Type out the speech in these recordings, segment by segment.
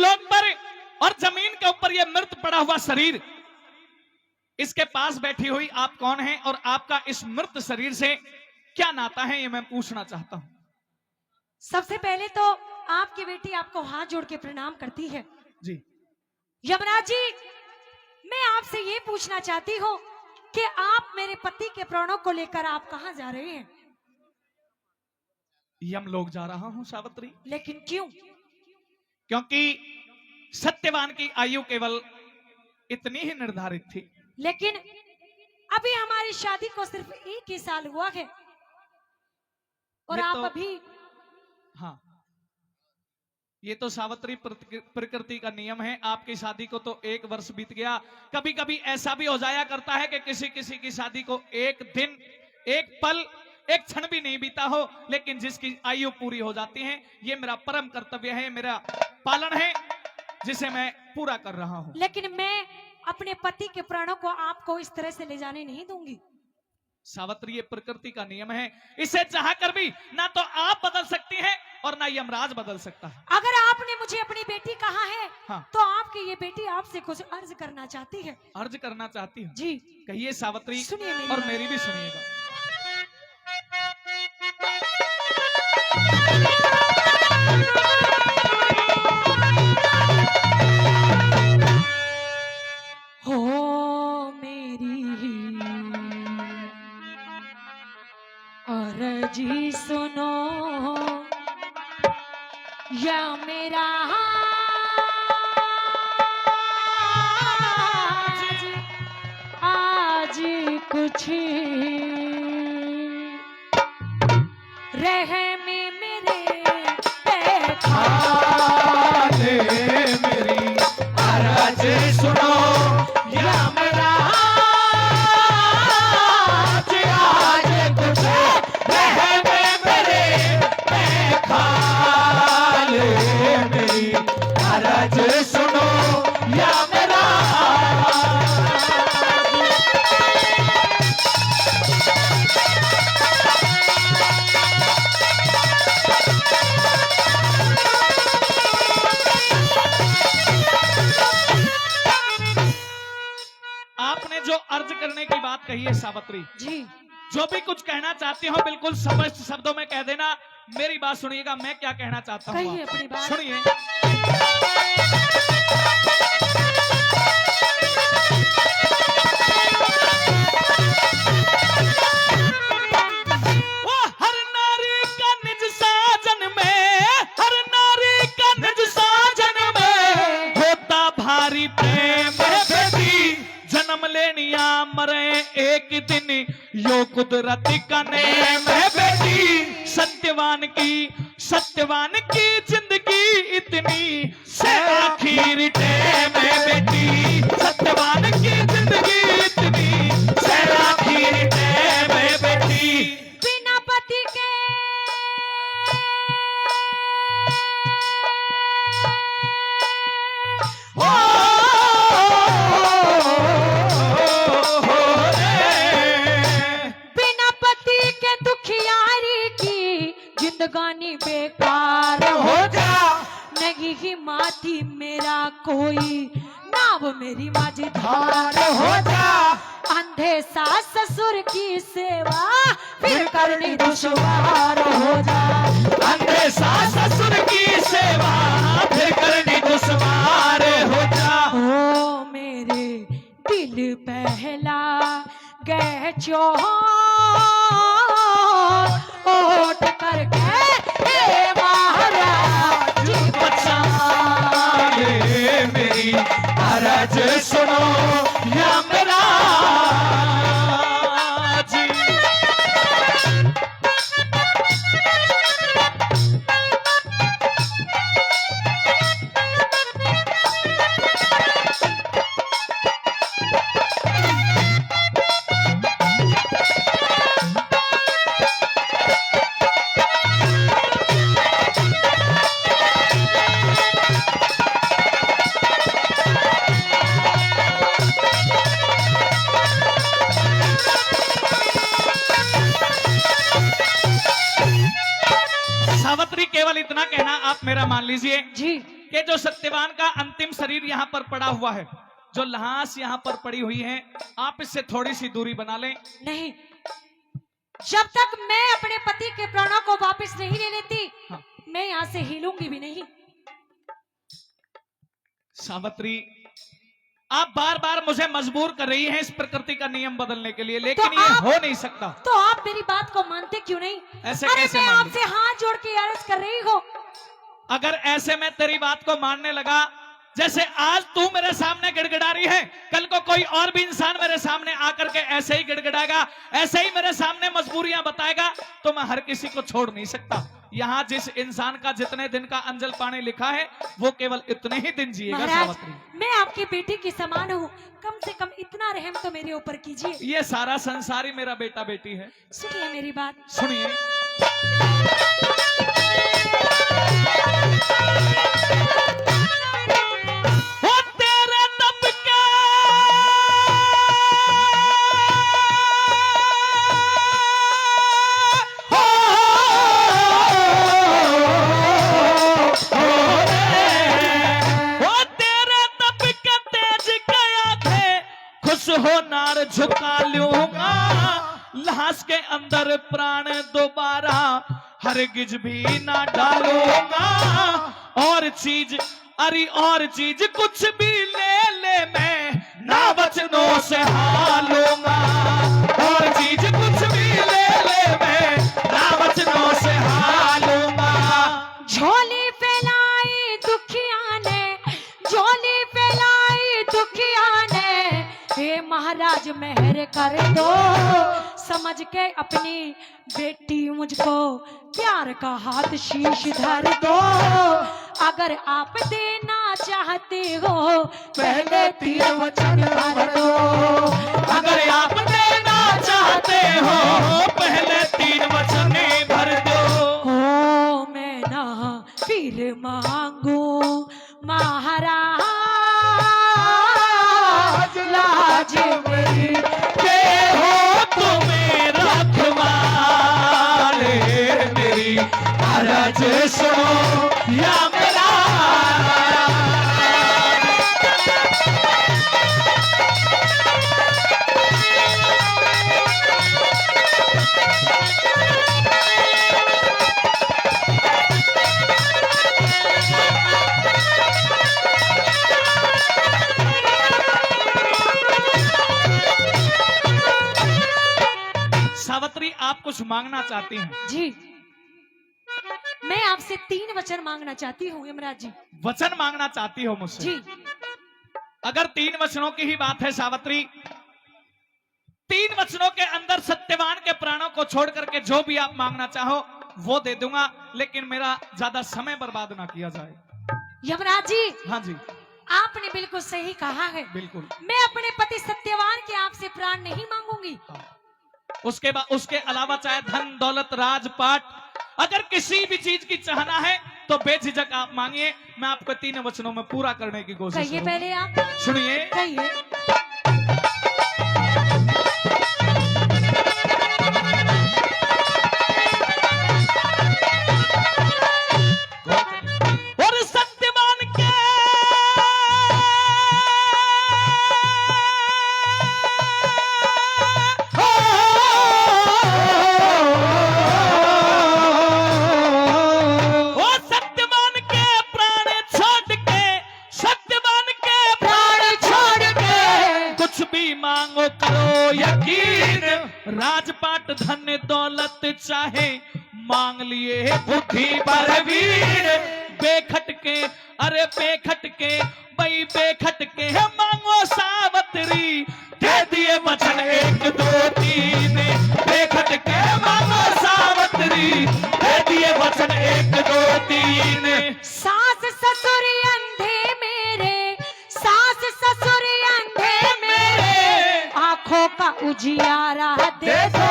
लोक पर और जमीन के ऊपर यह मृत पड़ा हुआ शरीर, इसके पास बैठी हुई आप कौन हैं और आपका इस मृत शरीर से क्या नाता है, ये मैं पूछना चाहता हूं। सबसे पहले तो आपकी बेटी आपको हाथ जोड़ के प्रणाम करती है। जी यमराज जी, मैं आपसे ये पूछना चाहती हूँ कि आप मेरे पति के प्राणों को लेकर आप कहाँ जा रहे हैं? यम लोग जा रहा हूं सावित्री। लेकिन क्यों? क्योंकि सत्यवान की आयु केवल इतनी ही निर्धारित थी। लेकिन अभी हमारी शादी को सिर्फ 1 ही साल हुआ है और ये आप तो- अभी हाँ, ये तो सावित्री प्रकृति का नियम है। आपकी शादी को तो 1 वर्ष बीत गया। कभी कभी ऐसा भी हो जाया करता है कि किसी किसी की शादी को 1 दिन, 1 पल, 1 क्षण भी नहीं बीता हो, लेकिन जिसकी आयु पूरी हो जाती है, ये मेरा परम कर्तव्य है, मेरा पालन है, जिसे मैं पूरा कर रहा हूं। लेकिन मैं अपने पति के प्राणों को आपको इस तरह से ले जाने नहीं दूंगी। सावित्री, ये प्रकृति का नियम है। इसे चाह कर भी ना तो आप बदल सकती हैं और ना यमराज बदल सकता है। अगर आपने मुझे अपनी बेटी कहा है, हाँ। तो आपकी ये बेटी आपसे कुछ अर्ज करना चाहती है। अर्ज करना चाहती हूँ। जी कहिए सावित्री, सुनिए मेरी और बात। मेरी भी सुनिएगा। हो मेरी अर्जी सुनो या मेरा आज कुछ रहम मेरे देखा मेरी अर्ज सुनो या मेरा आज कुछ रहम मेरे खाल। मेरी अर्ज सुनो या मेरा आपने जो अर्ज करने की बात कही है सावित्री, जी जो भी कुछ कहना चाहती हो बिल्कुल स्पष्ट शब्दों में कह देना। मेरी बात सुनिएगा, मैं क्या कहना चाहता हूँ कहिए अपनी बात। सुनिए। वो हर नारी का निज साजन में, हर नारी का निज साजन में होता भारी प्रेम बेटी। जन्म लेनिया मरे एक दिन, यो कुदरत का नेम है बेटी। सत्यवान की जिंदगी इतनी से आखिर टेम है बेटी। सत्यवान की जिंदगी इतनी से आखिर टेम है बेटी। बिना पति के बिना पति के दुखियारी की जिंदगानी बेकार हो जा। नहीं ही माती मेरा कोई, नाव मेरी माझधार हो जा। अंधे सास ससुर की सेवा फिर करनी दुश्वार हो जा। अंधे सास ससुर की सेवा फिर करनी दुश्वार हो जा। ओ मेरे दिल पहला गए चोर ओट करके हे महाराज बचा ले मेरी अर्ज सुनो या मेरा जी। सावित्री, केवल इतना कहना आप मेरा मान लीजिए जी कि जो सत्यवान का अंतिम शरीर यहाँ पर पड़ा हुआ है, जो लाश यहाँ पर पड़ी हुई है, आप इससे थोड़ी सी दूरी बना लें। नहीं, जब तक मैं अपने पति के प्राणों को वापस नहीं ले लेती, हाँ। मैं यहाँ से हिलूंगी भी नहीं। सावित्री, आप बार बार मुझे मजबूर कर रही हैं इस प्रकृति का नियम बदलने के लिए, लेकिन तो ये आप- हो नहीं सकता। तो आप मेरी बात को मानते क्यों नहीं? ऐसे अरे कैसे मैं मान आपसे हाथ जोड़ के अर्ज कर रही हूँ। अगर ऐसे मैं तेरी बात को मानने लगा, जैसे आज तू मेरे सामने गिड़गिड़ा रही है, कल को कोई और भी इंसान मेरे सामने आकर के ऐसे ही गिड़गिड़ाएगा, ऐसे ही मेरे सामने मजबूरियां बताएगा, तो मैं हर किसी को छोड़ नहीं सकता। यहाँ जिस इंसान का जितने दिन का अंजल पानी लिखा है, वो केवल इतने ही दिन जिएगा। महाराज, सावित्री, मैं आपकी बेटी की समान हूँ, कम से कम इतना रहम तो मेरे ऊपर कीजिए। ये सारा संसार ही मेरा बेटा बेटी है। सुनिए मेरी बात। सुनिए। वो तेरे तब के हो नार झुका लूंगा, लाश के अंदर प्राण दोबारा हरगिज भी ना डालूंगा। और चीज अरे और चीज कुछ भी ले ले, मैं ना वचनों से हालूंगा। और चीज कुछ भी ले ले, मैं ना वचनों से हालूंगा। झोली फैलाई दुखिया ने, झोली फैलाई दुखिया ने, हे महाराज मेहर कर दो, समझ के अपनी बेटी मुझको प्यार का हाथ शीश धर दो। अगर आप देना चाहते हो पहले 3 वचन भर दो। अगर आप देना चाहते हो पहले 3 वचन भर दो। हो मैं ना फिर मांगू महाराज लाज मेरी, के हो तुम्हें रखवाले, मेरी अरज सुनो या मेरा। सावित्री, आप कुछ मांगना चाहती हैं? जी, मैं आपसे 3 वचन मांगना चाहती हूँ यमराज जी। वचन मांगना चाहती हो मुझसे? जी, अगर 3 वचनों की ही बात है सावित्री, 3 वचनों के अंदर सत्यवान के प्राणों को छोड़ करके जो भी आप मांगना चाहो वो दे दूंगा, लेकिन मेरा ज्यादा समय बर्बाद ना किया जाए। यमराज जी, हाँ जी, आपने बिल्कुल सही कहा है। बिल्कुल। मैं अपने पति सत्यवान के आपसे प्राण नहीं मांगूंगी। उसके बाद उसके अलावा चाहे धन दौलत राजपाट, अगर किसी भी चीज की चाहना है तो बेझिझक आप मांगिए, मैं आपको 3 वचनों में पूरा करने की कोशिश कहिए करूंगा। पहले आप, सुनिए। कहिए। और सत्यवान के सत्यवान के प्राण छोड़ के, सत्यवान के प्राण छोड़ के कुछ भी मांगो करो यकीन। राजपाट धन दौलत चाहे मांग लिए बुद्धि बलवीर। बेखटके अरे बेखटके भाई बेखटके मांगो सावित्री, दे दिए वचन 1 2 3। बेखटके मांगो सावित्री, दे दिए वचन 1 2 3। सास ससुर अंधे मेरे, सास ससुर अंधे मेरे, आंखों का उजियारा दे दो।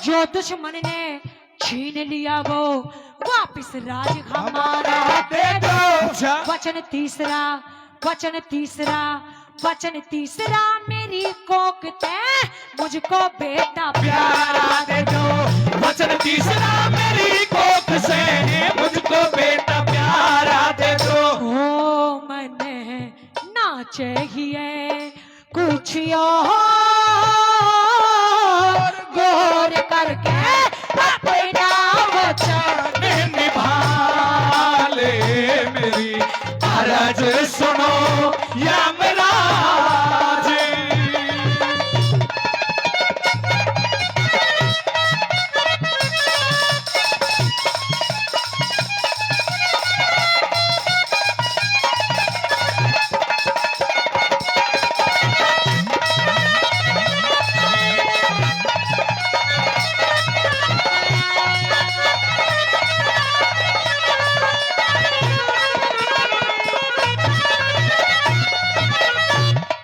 जो दुश्मन ने छीन लिया वो वापिस राज हमारा दे दो। वचन तीसरा, वचन तीसरा, वचन तीसरा, मेरी कोक ते मुझको बेटा प्यारा दे दो। वचन तीसरा, मेरी कोख से मुझको बेटा प्यारा दे दो। ओ चाहिए कुछ और गौर करके अपना वचन निभा ले मेरी अर्ज सुनो यमराज।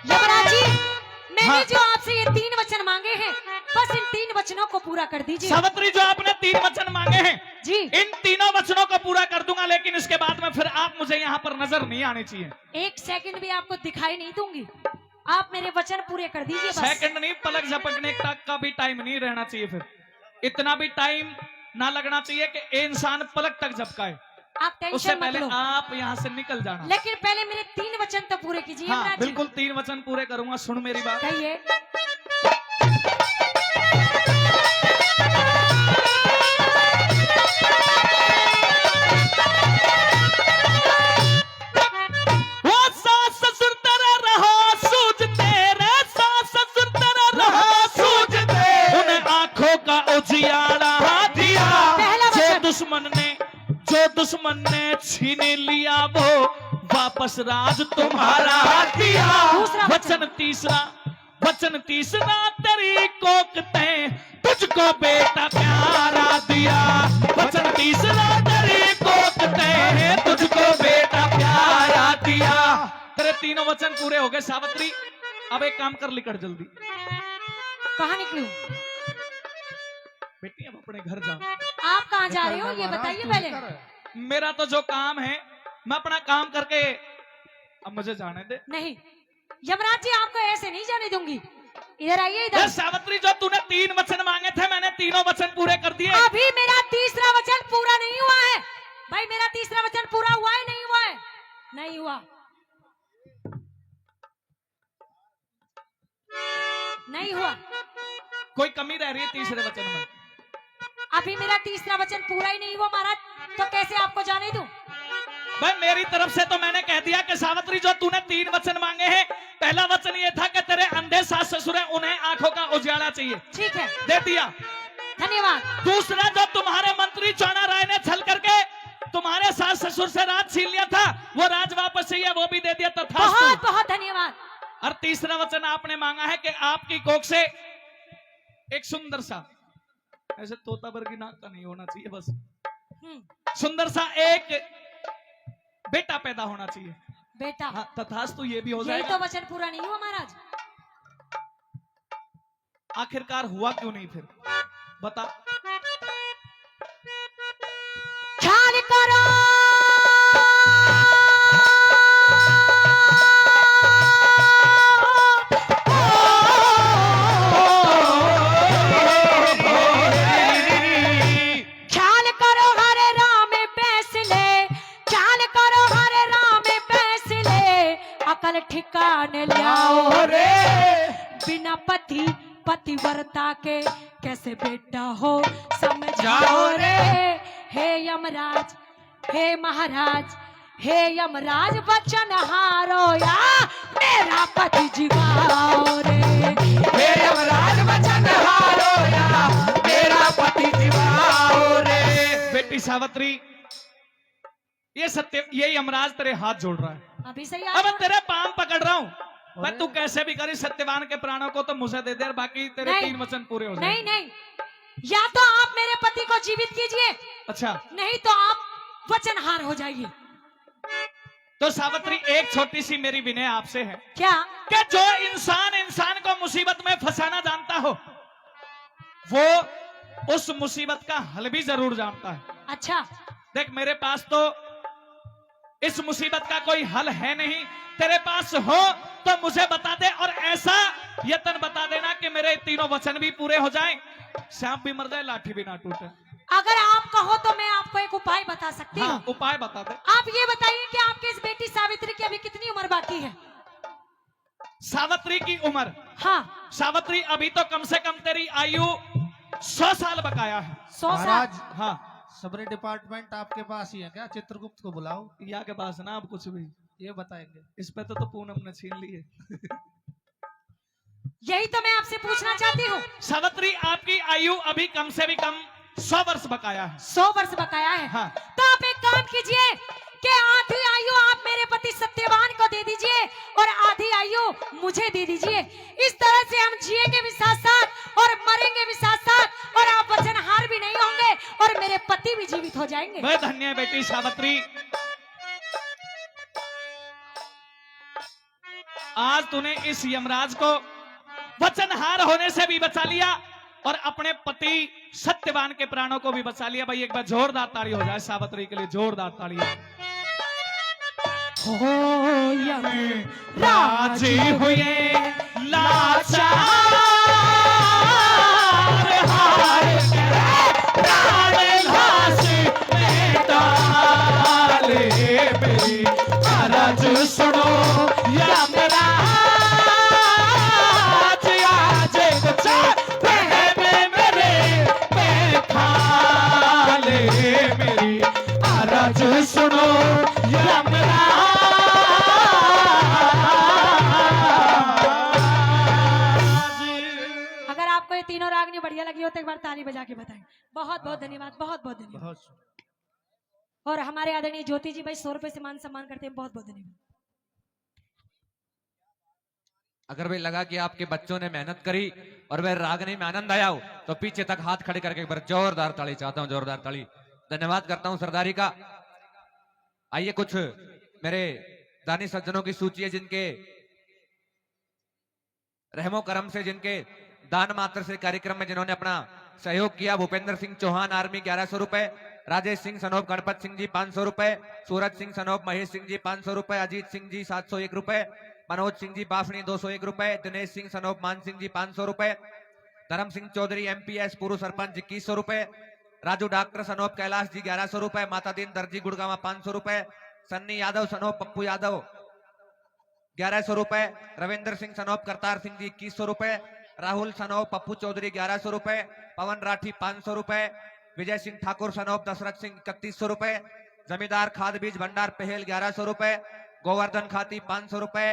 यमराज जी, मैंने हाँ। जो आपसे ये 3 वचन मांगे हैं, बस इन 3 वचनों को पूरा कर दीजिए। सावित्री, जो आपने 3 वचन मांगे हैं, जी, इन तीनों वचनों को पूरा कर दूंगा, लेकिन इसके बाद में फिर आप मुझे यहाँ पर नजर नहीं आनी चाहिए। 1 सेकंड भी आपको दिखाई नहीं दूंगी। आप मेरे वचन पूरे कर दीजिए बस। सेकंड नहीं, पलक झपकने तक का भी टाइम नहीं रहना चाहिए। फिर इतना भी टाइम ना लगना चाहिए कि इंसान पलक तक झपकाए। आप उससे टेंशन मत पहले लो, आप यहाँ से निकल जाना। लेकिन पहले मेरे 3 वचन तो पूरे कीजिए। हाँ, यमराज जी, बिल्कुल 3 वचन पूरे करूंगा। सुन मेरी बात। कहिए। वो सास ससुर तेरा रहा सूझते रे, सास ससुर तेरा रहा सूझते, उन्हें आंखों का उजियारा दिया। पहला जो वचन। दुश्मन ने छीन लिया वो वापस राज तुम्हारा दिया। दूसरा वचन तीसरा तेरी कोकते तुझको बेटा प्यारा दिया। वचन तीसरा तेरी कोकते तुझको बेटा प्यारा दिया। तेरे तीनों वचन पूरे हो गए सावित्री। अब एक काम कर, लिखट जल्दी। कहाँ निकलूं? बेटी अब अपने घर जा। आप कहाँ जा रहे हो ये बताइए पहले। मेरा तो जो काम है मैं अपना काम करके अब मुझे जाने दे। नहीं यमराज जी, आपको ऐसे नहीं जाने दूंगी। इधर आइए, ये इधर। सावित्री, जो तूने 3 वचन मांगे थे, मैंने तीनों वचन पूरे कर दिए। अभी मेरा तीसरा वचन पूरा नहीं हुआ है भाई। मेरा तीसरा वचन पूरा हुआ है नहीं हुआ है? नहीं हुआ, नहीं हुआ। कोई कमी रह रही है तीसरे वचन में। अभी मेरा तीसरा वचन पूरा ही नहीं हुआ महाराज, तो कैसे आपको जाने दूं? भाई मेरी तरफ से तो मैंने कह दिया कि सावित्री, जो तूने 3 वचन मांगे हैं, पहला वचन ये था कि तेरे अंधे सास ससुर हैं, उन्हें आंखों का उजाला चाहिए, ठीक है, दे दिया। धन्यवाद। दूसरा, जो तुम्हारे मंत्री चौना राय ने छल करके तुम्हारे सास ससुर से राज छीन लिया था, वो राज वापस चाहिए, वो भी दे दिया। तथास्तु। बहुत बहुत धन्यवाद। और तीसरा वचन आपने मांगा है कि आपकी कोख से एक सुंदर सा, ऐसे तोता वर्गी नाक का नहीं होना चाहिए, बस सुंदर सा एक बेटा पैदा होना चाहिए। बेटा, हाँ, तथास्तु, ये भी हो यही जाएगा। तो वचन पूरा नहीं हुआ महाराज। आखिरकार हुआ क्यों नहीं फिर बता। ख्याल करो हरे राम फैसले, ख्याल करो हरे राम फैसले, अकल ठिकाने लाओ रे। बिना पतिव्रता के कैसे बेटा हो समझाओ रे। हे यमराज, हे महाराज, हे यमराज, वचन हारो या मेरा पति जीवाओ रे। हे यमराज, वचन हारो या मेरा पति जीवाओ रे। बेटी सावित्री, ये सत्य, ये यमराज तेरे हाथ जोड़ रहा है। अभी सही अब आ तेरे पांव पकड़ रहा हूँ। भाई तू कैसे भी करी, सत्यवान के प्राणों को तो मुझे दे दे, बाकी तेरे नहीं। 3 वचन पूरे हो जाए। नहीं नहीं, या तो आप मेरे पति को जीवित कीजिए, अच्छा, नहीं तो आप वचनहार हो जाइए। तो सावित्री, एक छोटी सी मेरी विनय आपसे है क्या? कि जो इंसान को मुसीबत में फंसाना जानता हो, वो उस मुसीबत का हल भी जरूर जानता है। अच्छा, देख, मेरे पास तो इस मुसीबत का कोई हल है नहीं, तेरे पास हो तो मुझे बता दे, और ऐसा यत्न बता देना कि मेरे 3 वचन भी पूरे हो जाएं, सांप भी मर जाए, लाठी भी ना टूटे। अगर आप कहो तो मैं आपको एक उपाय बता सकती हूँ। हाँ, उपाय बता दे। आप ये बताइए कि आपकी इस बेटी सावित्री की अभी कितनी उम्र बाकी है? सावित्री की उम्र, हाँ सावित्री अभी तो कम से कम तेरी आयु 100 साल बकाया है। 100 साल। महाराज हाँ, सबरी डिपार्टमेंट आपके पास ही है क्या? चित्रगुप्त को बुलाओ, या के पास ना अब कुछ भी, ये बताएंगे। इस पे तो पूनम ने छीन ली है। यही तो मैं आपसे पूछना चाहती हूँ। सावित्री आपकी आयु अभी कम से भी कम 100 वर्ष बकाया है। 100 वर्ष बकाया है। हाँ। तो आप एक काम कीजिए कि आधी आयु आप मेरे पति सत्यवान को दे दीजिए और आधी आयु मुझे दे दीजिए। इस तरह से हम जिएंगे भी साथ साथ और मरेंगे भी साथ साथ, और आप वचनहार भी नहीं होंगे और मेरे पति भी जीवित हो जाएंगे। वह धन्य है बेटी सावित्री, आज तूने इस यमराज को वचनहार होने से भी बचा लिया और अपने पति सत्यवान के प्राणों को भी बचा लिया। भाई एक बार जोरदार ताली हो जाए सावित्री के लिए, जोरदार ताली। हो राजी हुए लाचार हार के प्राण लाश में डाले, मेरी अरज सुनो यमराज, आज बचा मेरे पे खा ले, मेरी अरज सुनो यमराज। अगर आपको ये तीनों रागनी बढ़िया लगी हो तो एक बार ताली बजा के बताएं। बहुत बहुत धन्यवाद, बहुत बहुत धन्यवाद। बहुत और हमारे आदरणीय ज्योति जी भाई 100 रुपए से मान सम्मान करते हैं, बहुत बहुत धन्यवाद। अगर भाई लगा कि आपके बच्चों ने मेहनत करी और वह रागनी में आनंद आया हो तो पीछे तक हाथ खड़े करके एक बार जोरदार ताली चाहता हूं, जोरदार ताली। धन्यवाद करता हूं सरदारी का। आइए कुछ मेरे दानी सज्जनों की सूची है जिनके रहमो करम से, जिनके दान मात्र से कार्यक्रम में जिन्होंने अपना सहयोग किया। भूपेंद्र सिंह चौहान आर्मी 1100 रुपए, राजेश सिंह सनोप गणपत सिंह जी 500 रुपए, सूरज सिंह सनोप महेश सिंह जी 500 रुपए, अजीत सिंह जी 701 रुपए, मनोज सिंह जी बाफनी 201 रुपए, दिनेश सिंह सनोप मान सिंह जी 500 रुपए, धर्म सिंह चौधरी एमपीएस पूर्व सरपंच 2100 रुपए, राजू डॉक्टर सनोप कैलाश जी 1100 रुपए, माता दीन दर्जी गुड़गावा 500 रुपए, सन्नी यादव सनोप पप्पू यादव 1100 रुपए, रविंद्र सिंह सनोप करतार सिंह जी 2100 रुपए, राहुल सनोप पप्पू चौधरी 1100 रुपए, पवन राठी 500 रुपए, विजय सिंह ठाकुर सनोप दशरथ सिंह 3100 रुपए, जमींदार खाद बीज भंडार पहेल 1100 रुपए, गोवर्धन खाती 500 रुपए,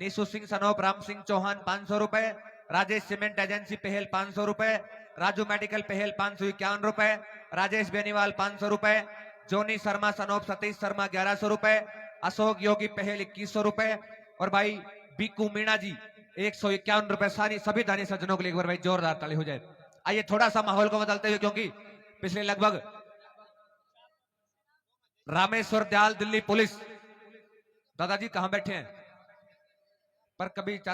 नीसू सिंह सनोप राम सिंह चौहान 500 रुपए, राजेश सीमेंट एजेंसी पहेल 500 रुपए, राजू मेडिकल पहेल 551 रुपए, राजेश बेनीवाल 500 रुपए, जोनी शर्मा सनोप सतीश शर्मा 1100 रुपए, अशोक योगी पहेल 2100 रुपए, और भाई बीकू मीणा जी 151 रुपए। सारी सभी दानी सज्जनों के लिए एक बार भाई जोरदार ताली हो जाए। आइए थोड़ा सा माहौल को बदलते हुए, क्योंकि पिछले लगभग रामेश्वर दयाल दिल्ली पुलिस दादाजी कहां बैठे हैं, पर कभी चाचा